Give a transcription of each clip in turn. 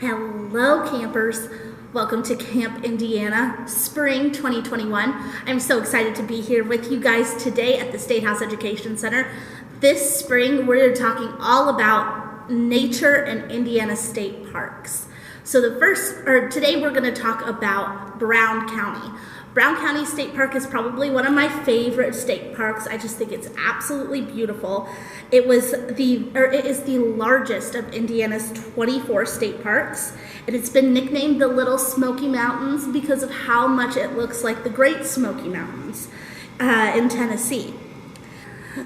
Hello campers, welcome to Camp Indiana Spring 2021. I'm so excited to be here with you guys today at the State House Education Center. This spring we're talking all about nature and Indiana state parks. So today we're going to talk about Brown County. Brown County State Park is probably one of my favorite state parks. I just think it's absolutely beautiful. It is the largest of Indiana's 24 state parks, and it's been nicknamed the Little Smoky Mountains because of how much it looks like the Great Smoky Mountains in Tennessee.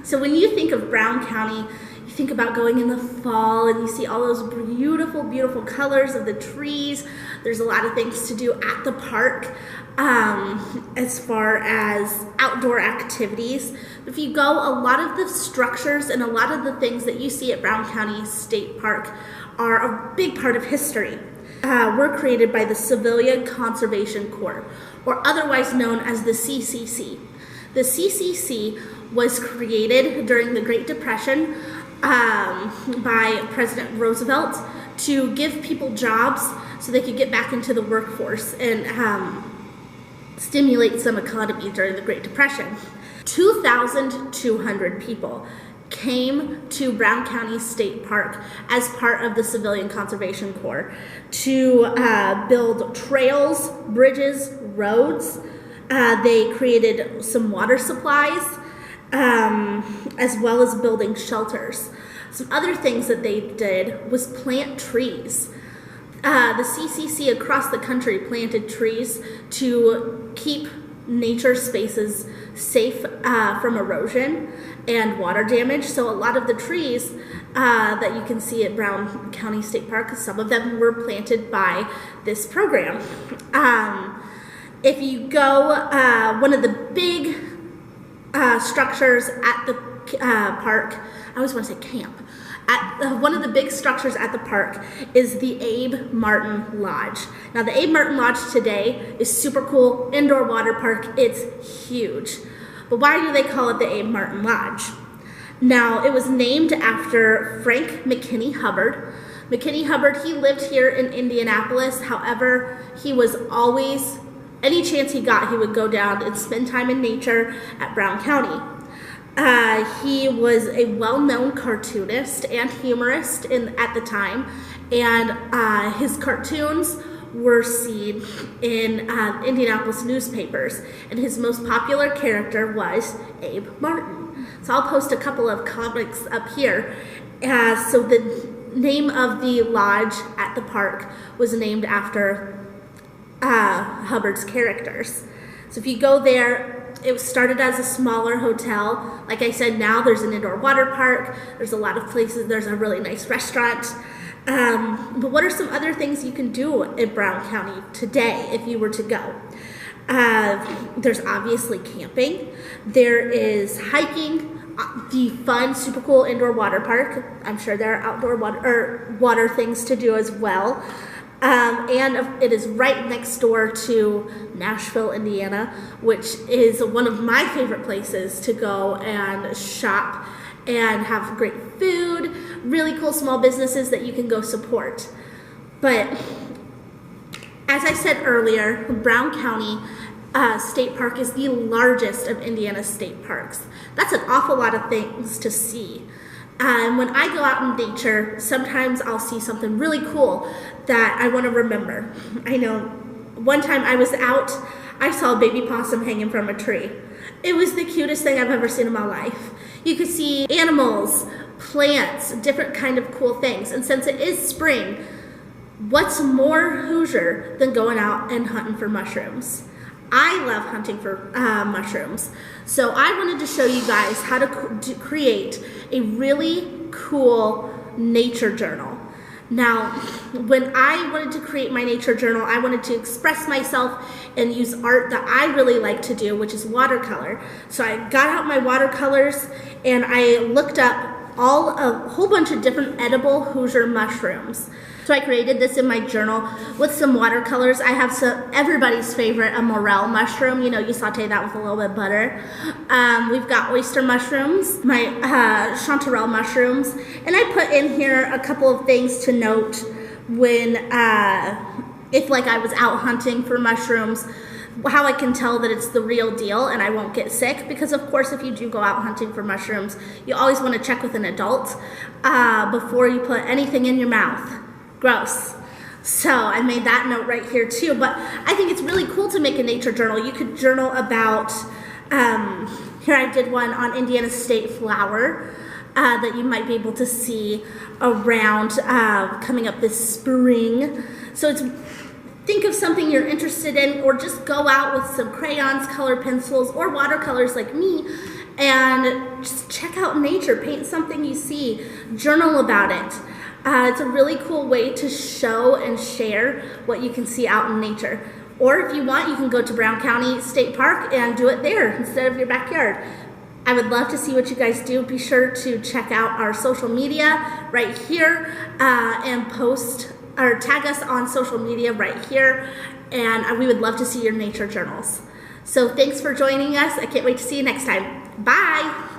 So when you think of Brown County, you think about going in the fall and you see all those beautiful, beautiful colors of the trees. There's a lot of things to do at the park as far as outdoor activities. If you go, a lot of the structures and a lot of the things that you see at Brown County State Park are a big part of history. Were created by the Civilian Conservation Corps, or otherwise known as the CCC. The CCC was created during the Great Depression by President Roosevelt to give people jobs so they could get back into the workforce and stimulate some economy during the Great Depression. 2,200 people came to Brown County State Park as part of the Civilian Conservation Corps to build trails, bridges, roads. They created some water supplies, as well as building shelters. Some other things that they did was plant trees. The CCC across the country planted trees to keep nature spaces safe from erosion and water damage. So a lot of the trees that you can see at Brown County State Park, some of them were planted by this program. If you go, one of the big structures at the park, I always want to say camp. One of the big structures at the park is the Abe Martin Lodge. Now the Abe Martin Lodge today is super cool, indoor water park, it's huge. But why do they call it the Abe Martin Lodge? Now it was named after Frank McKinney Hubbard. McKinney Hubbard, he lived here in Indianapolis, however, he was always, any chance he got, he would go down and spend time in nature at Brown County. He was a well-known cartoonist and humorist at the time, and his cartoons were seen in Indianapolis newspapers, and his most popular character was Abe Martin. So I'll post a couple of comics up here. So the name of the lodge at the park was named after Hubbard's characters. So if you go there, it started as a smaller hotel. Like I said, now there's an indoor water park. There's a lot of places. There's a really nice restaurant. But what are some other things you can do in Brown County today if you were to go? There's obviously camping. There is hiking. The fun, super cool indoor water park. I'm sure there are outdoor water things to do as well. And it is right next door to Nashville, Indiana, which is one of my favorite places to go and shop and have great food, really cool small businesses that you can go support. But as I said earlier, Brown County State Park is the largest of Indiana's state parks. That's an awful lot of things to see. When I go out in nature, sometimes I'll see something really cool that I want to remember. I know one time I was out, I saw a baby possum hanging from a tree. It was the cutest thing I've ever seen in my life. You could see animals, plants, different kind of cool things. And since it is spring, what's more Hoosier than going out and hunting for mushrooms? I love hunting for mushrooms. So I wanted to show you guys how to create a really cool nature journal. Now, when I wanted to create my nature journal, I wanted to express myself and use art that I really like to do, which is watercolor. So I got out my watercolors and I looked up a whole bunch of different edible Hoosier mushrooms. So I created this in my journal with some watercolors. I have everybody's favorite, a morel mushroom. You know, you saute that with a little bit of butter. We've got oyster mushrooms, my chanterelle mushrooms, and I put in here a couple of things to note when, if like I was out hunting for mushrooms, how I can tell that it's the real deal and I won't get sick, because of course if you do go out hunting for mushrooms, you always want to check with an adult before you put anything in your mouth. Gross. So I made that note right here too, but I think it's really cool to make a nature journal. You could journal about, here I did one on Indiana state flower that you might be able to see around coming up this spring. So think of something you're interested in, or just go out with some crayons, color pencils, or watercolors like me, and just check out nature. Paint something you see, journal about it. It's a really cool way to show and share what you can see out in nature. Or if you want, you can go to Brown County State Park and do it there instead of your backyard. I would love to see what you guys do. Be sure to check out our social media right here and post or tag us on social media right here, and we would love to see your nature journals. So thanks for joining us. I can't wait to see you next time. Bye.